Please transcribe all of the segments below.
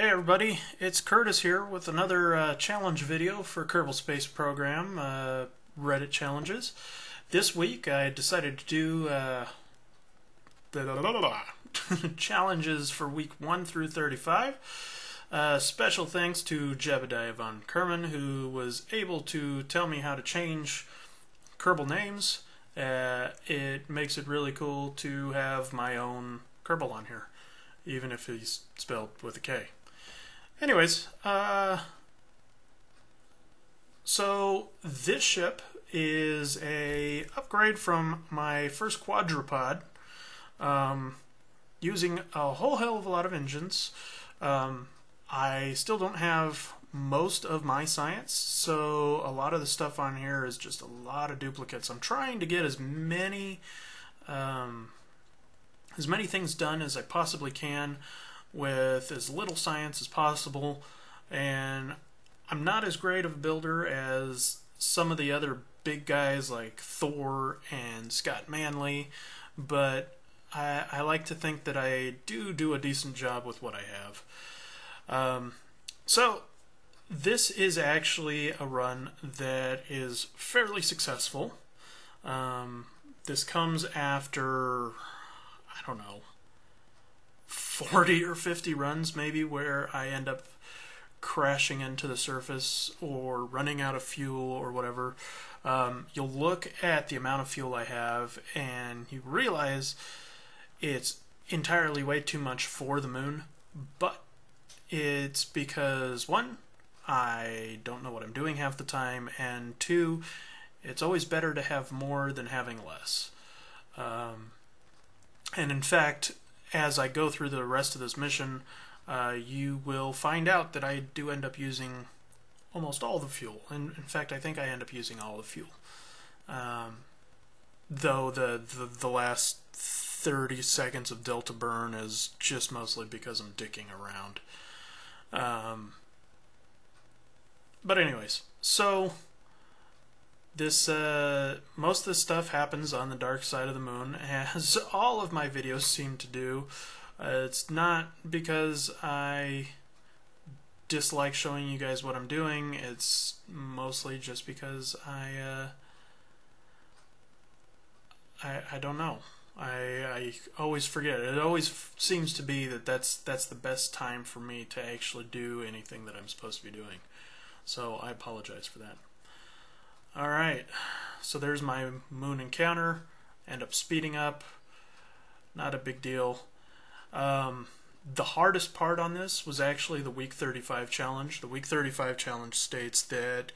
Hey everybody, it's Curtis here with another challenge video for Kerbal Space Program Reddit challenges. This week I decided to do challenges for week 1 through 35. Special thanks to Jebediah von Kerman, who was able to tell me how to change Kerbal names. It makes it really cool to have my own Kerbal on here, even if he's spelled with a K. Anyways, so this ship is a upgrade from my first quadrupod, using a whole hell of a lot of engines. I still don't have most of my science, so a lot of the stuff on here is just a lot of duplicates. I'm trying to get as many things done as I possibly can with as little science as possible, and I'm not as great of a builder as some of the other big guys like Thor and Scott Manley, but I like to think that I do a decent job with what I have. So this is actually a run that is fairly successful. This comes after, I don't know, 40 or 50 runs maybe, where I end up crashing into the surface or running out of fuel or whatever. You'll look at the amount of fuel I have and you realize it's entirely way too much for the moon, but it's because, one, I don't know what I'm doing half the time, and two, it's always better to have more than having less. And in fact, as I go through the rest of this mission, you will find out that I do end up using almost all the fuel. And in fact, I think I end up using all the fuel. Though the last 30 seconds of delta burn is just mostly because I'm dicking around. But anyways, so this most of this stuff happens on the dark side of the moon, as all of my videos seem to do. It's not because I dislike showing you guys what I'm doing. It's mostly just because I don't know. I always forget. It always seems to be that that's the best time for me to actually do anything that I'm supposed to be doing. So I apologize for that. Alright, so there's my moon encounter. End up speeding up. Not a big deal. The hardest part on this was actually the week 35 challenge. The week 35 challenge states that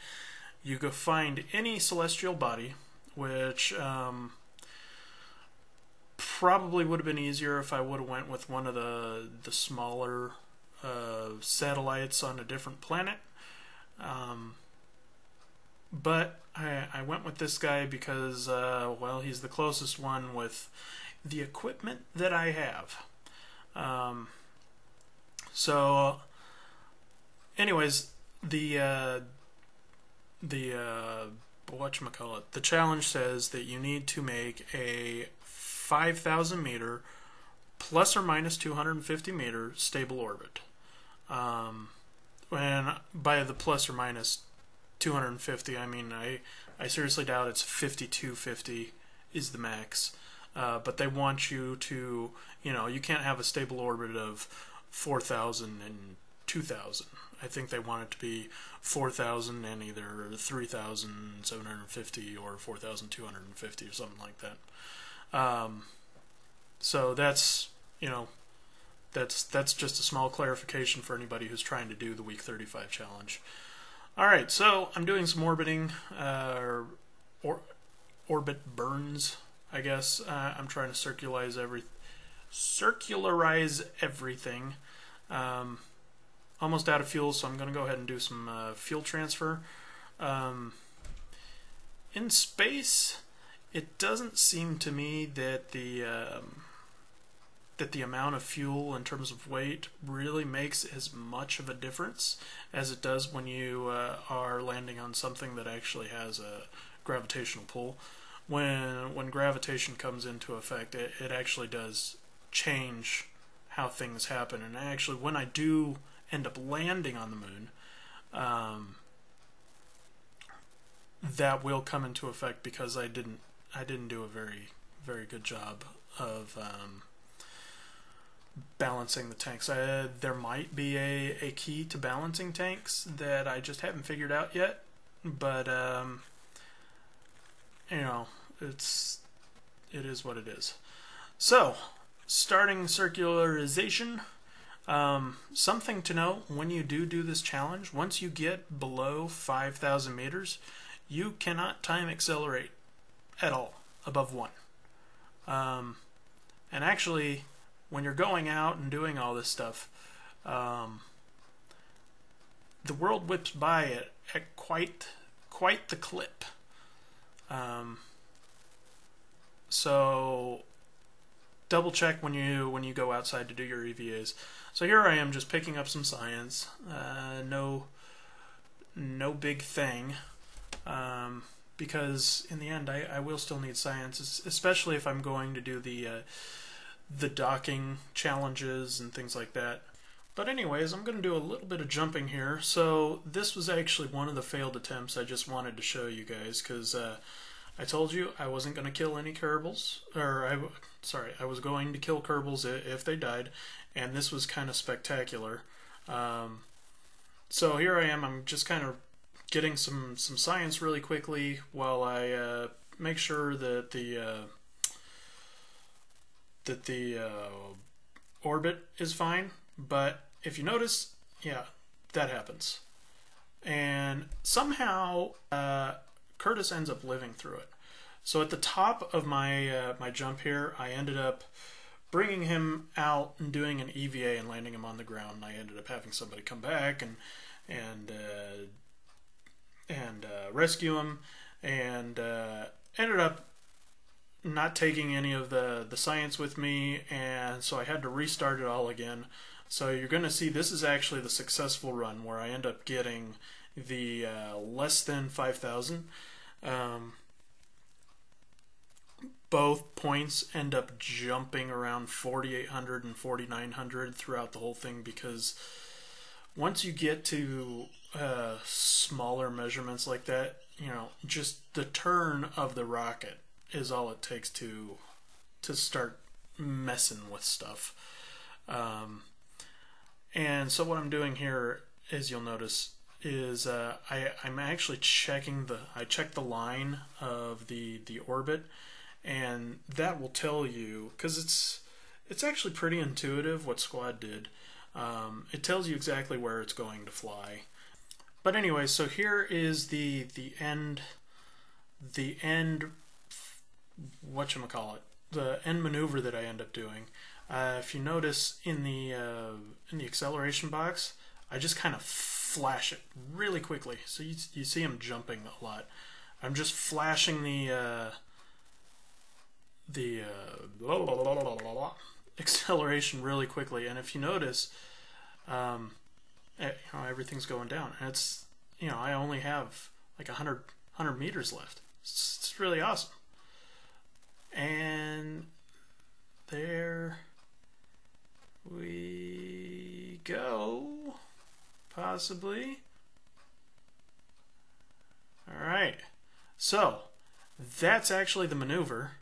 you go find any celestial body, which probably would have been easier if I would have went with one of the smaller satellites on a different planet. But I went with this guy because, well, he's the closest one with the equipment that I have. So, anyways, the whatchamacallit, the challenge says that you need to make a 5,000 meter plus or minus 250 meter stable orbit. And by the plus or minus 250, I mean I seriously doubt it's 5250 is the max. But they want you to, you can't have a stable orbit of 4,000 and 2,000. I think they want it to be 4,000 and either 3,750 or 4,250 or something like that. So that's, that's just a small clarification for anybody who's trying to do the week 35 challenge. Alright, so I'm doing some orbiting, orbit burns, I guess. I'm trying to circularize everything. Almost out of fuel, so I'm going to go ahead and do some fuel transfer. In space, it doesn't seem to me that the amount of fuel in terms of weight really makes as much of a difference as it does when you are landing on something that actually has a gravitational pull. When gravitation comes into effect, it actually does change how things happen. And actually, when I do end up landing on the moon, that will come into effect because I didn't do a very good job of balancing the tanks. There might be a key to balancing tanks that I just haven't figured out yet, but you know, it is what it is. So, starting circularization. Something to know when you do this challenge: once you get below 5,000 meters, you cannot time accelerate at all above 1. And actually, when you're going out and doing all this stuff, the world whips by it at quite the clip. So double check when you go outside to do your EVAs. So here I am just picking up some science. No big thing. Because in the end I will still need science, especially if I'm going to do the docking challenges and things like that. But anyways, I'm going to do a little bit of jumping here. So this was actually one of the failed attempts. I just wanted to show you guys because I told you I wasn't going to kill any Kerbals, or I was going to kill Kerbals if they died, and this was kind of spectacular. So here I am. I'm just kind of getting some science really quickly while I make sure that the orbit is fine. But if you notice, yeah, that happens, and somehow Curtis ends up living through it. So at the top of my my jump here, I ended up bringing him out and doing an EVA and landing him on the ground. And I ended up having somebody come back and rescue him, and ended up not taking any of the science with me, and so I had to restart it all again. So you're going to see this is actually the successful run where I end up getting the less than 5,000. Both points end up jumping around 4,800 and 4,900 throughout the whole thing, because once you get to smaller measurements like that, you know, just the turn of the rocket is all it takes to start messing with stuff. And so what I'm doing here, as you'll notice, is I'm actually checking I check the line of the orbit, and that will tell you, because it's actually pretty intuitive what Squad did. It tells you exactly where it's going to fly. But anyway, so here is the end whatchamacallit, the end maneuver that I end up doing. If you notice in the acceleration box, I just kind of flash it really quickly, so you see him jumping a lot. I'm just flashing the acceleration really quickly, and if you notice, everything's going down, and it's, I only have like 100 meters left. It's really awesome. And there we go, possibly. Alright, so that's actually the maneuver,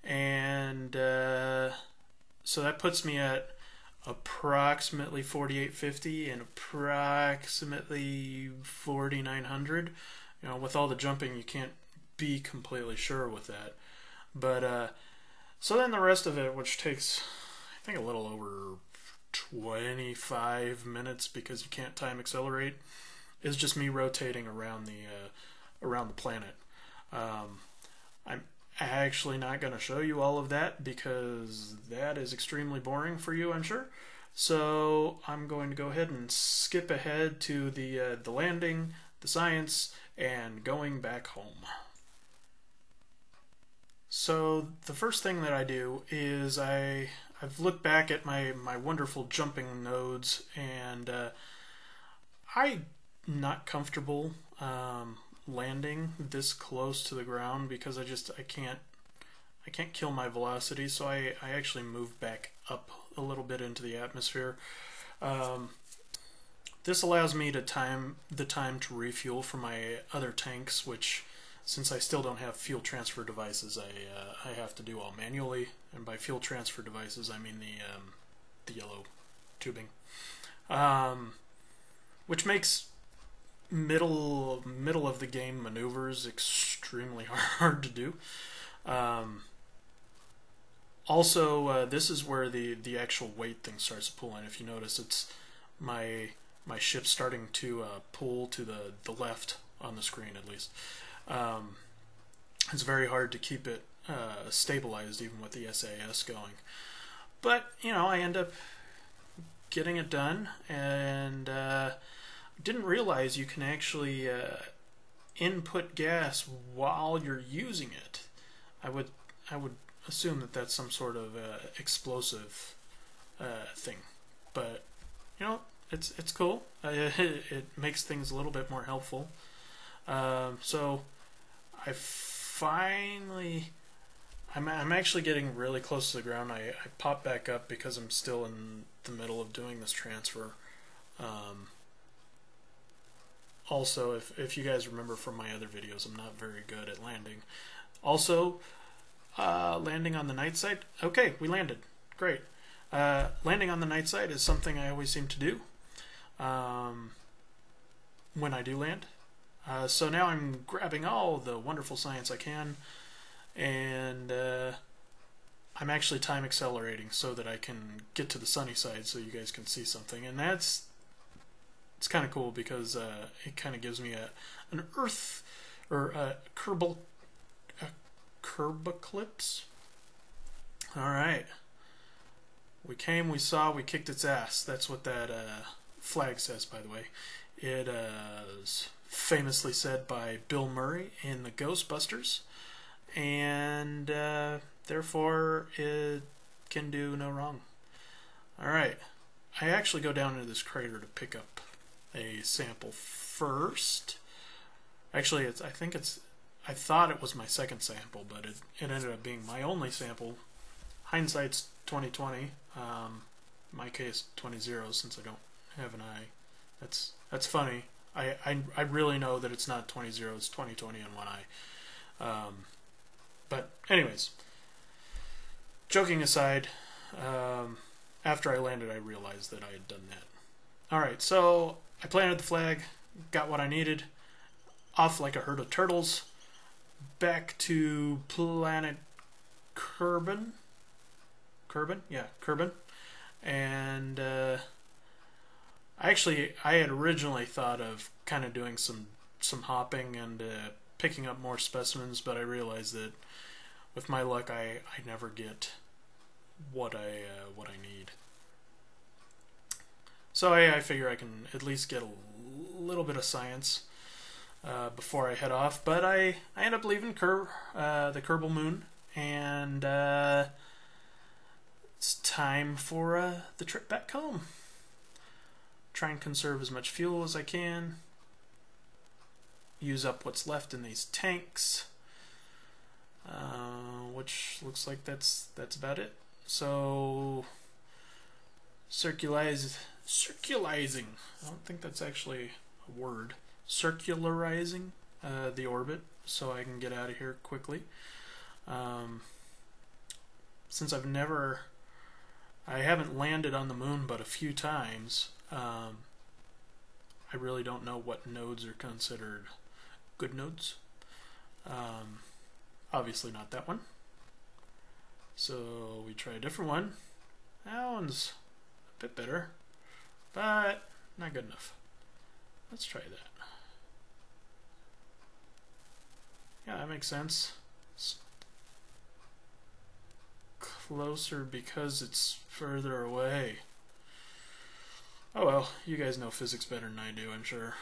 and so that puts me at approximately 4,850 and approximately 4,900. With all the jumping, you can't be completely sure with that. But so then the rest of it, which takes I think a little over 25 minutes because you can't time accelerate, is just me rotating around the planet. I'm actually not going to show you all of that because that is extremely boring for you, I'm sure. So I'm going to go ahead and skip ahead to the landing, the science, and going back home. So the first thing that I do is I've looked back at my wonderful jumping nodes, and I'm not comfortable landing this close to the ground because I can't kill my velocity, so I actually moved back up a little bit into the atmosphere. this allows me to time to refuel for my other tanks, which, since I still don't have fuel transfer devices, I have to do all manually. And by fuel transfer devices, I mean the yellow tubing, which makes middle of the game maneuvers extremely hard to do. Also, this is where the actual weight thing starts to pull in. If you notice, it's my ship starting to pull to the left on the screen, at least. It's very hard to keep it stabilized even with the SAS going. But, you know, I end up getting it done, and didn't realize you can actually input gas while you're using it. I would assume that that's some sort of explosive thing, but you know, it's cool. It makes things a little bit more helpful. So I finally, I'm actually getting really close to the ground. I pop back up because I'm still in the middle of doing this transfer. Also, if you guys remember from my other videos, I'm not very good at landing. Also, landing on the night side. Okay, we landed. Great. Landing on the night side is something I always seem to do when I do land. So now I'm grabbing all the wonderful science I can, and I'm actually time accelerating so that I can get to the sunny side so you guys can see something. And it's kind of cool because it kind of gives me an Earth or a Kerbal eclipse. All right, we came, we saw, we kicked its ass. That's what that flag says, by the way. It is famously said by Bill Murray in the Ghostbusters, and therefore it can do no wrong. All right, I actually go down into this crater to pick up a sample first. Actually, I thought it was my second sample, but it ended up being my only sample. Hindsight's 2020. My case 20 since I don't have an eye. That's funny. I really know that it's not 20, it's 20/20 in one eye. But anyways, joking aside, after I landed, I realized that I had done that. All right, so I planted the flag, got what I needed, off like a herd of turtles, back to planet Kerbal. Yeah, Kerbal. And I had originally thought of kind of doing some hopping and picking up more specimens, but I realized that with my luck, I never get what I need. So I figure I can at least get a little bit of science before I head off. But I end up leaving the Kerbal moon, and it's time for the trip back home. Try and conserve as much fuel as I can. Use up what's left in these tanks, which looks like that's about it. So circularizing. I don't think that's actually a word. Circularizing the orbit so I can get out of here quickly. Since I haven't landed on the moon but a few times, I really don't know what nodes are considered good nodes. Obviously not that one. So we try a different one. That one's a bit better, but not good enough. Let's try that. Yeah, that makes sense. It's closer because it's further away. Oh well, you guys know physics better than I do, I'm sure.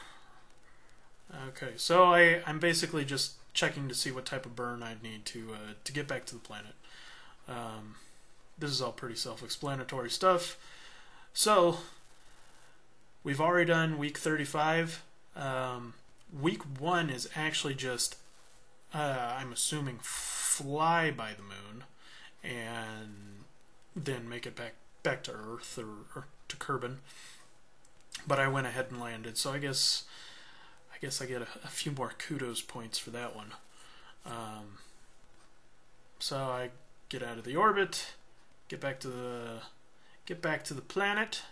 Okay, so I'm basically just checking to see what type of burn I'd need to get back to the planet. This is all pretty self-explanatory stuff. So, we've already done week 35. Week 1 is actually just, I'm assuming, fly by the moon and then make it back to Earth or to Kerbal. but I went ahead and landed. So I guess I get a few more kudos points for that one. So I get out of the orbit, get back to the planet.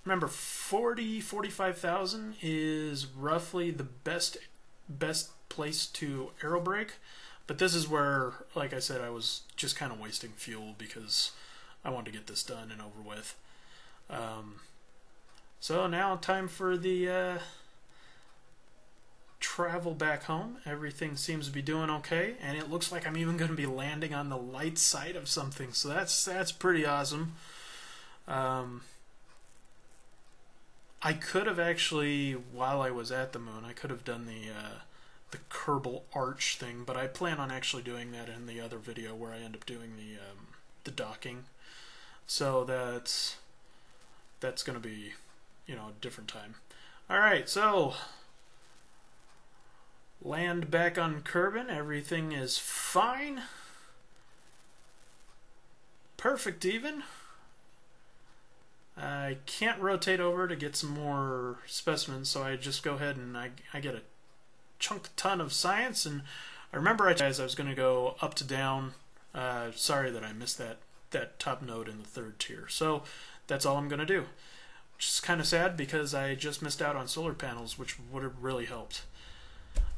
Remember, 45,000 is roughly the best place to aero brake, but this is where, like I said, I was just kind of wasting fuel because I wanted to get this done and over with. So now time for the travel back home. Everything seems to be doing okay, and it looks like I'm even going to be landing on the light side of something, so that's pretty awesome. I could have actually, while I was at the moon, I could have done the Kerbal arch thing, but I plan on actually doing that in the other video where I end up doing the docking. So that's going to be, you know, a different time. All right, so land back on Kerbin. Everything is fine. Perfect even. I can't rotate over to get some more specimens, so I just go ahead and I get a ton of science. And I remember I was going to go up to down. Sorry that I missed that top node in the third tier. So that's all I'm going to do. Which is kind of sad because I just missed out on solar panels, which would have really helped.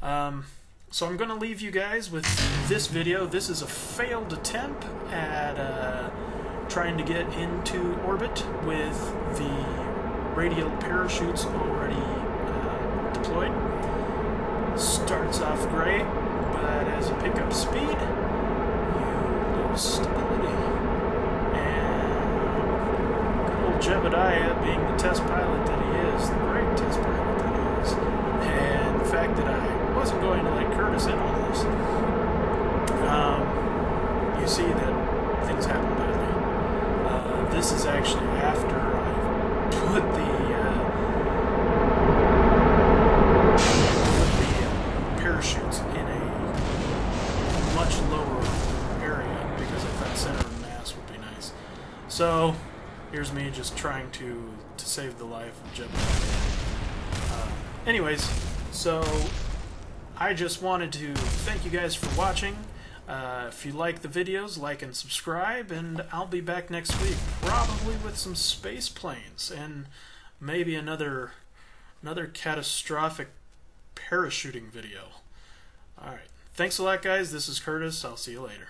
So I'm going to leave you guys with this video. This is a failed attempt at trying to get into orbit with the radial parachutes already deployed. Starts off great, but as you pick up speed, you lose stability. And good old Jebediah, being the test pilot that he is, the great test pilot that he is, and the fact that I wasn't going to let Curtis in on this, you see that things happen badly. This is actually after I put the parachutes in a much lower area because I thought center of mass would be nice. So here's me just trying to save the life of Jebediah. Anyways, so I just wanted to thank you guys for watching. If you like the videos, like and subscribe, and I'll be back next week, probably with some space planes and maybe another catastrophic parachuting video. Alright, thanks a lot guys, this is Curtis, I'll see you later.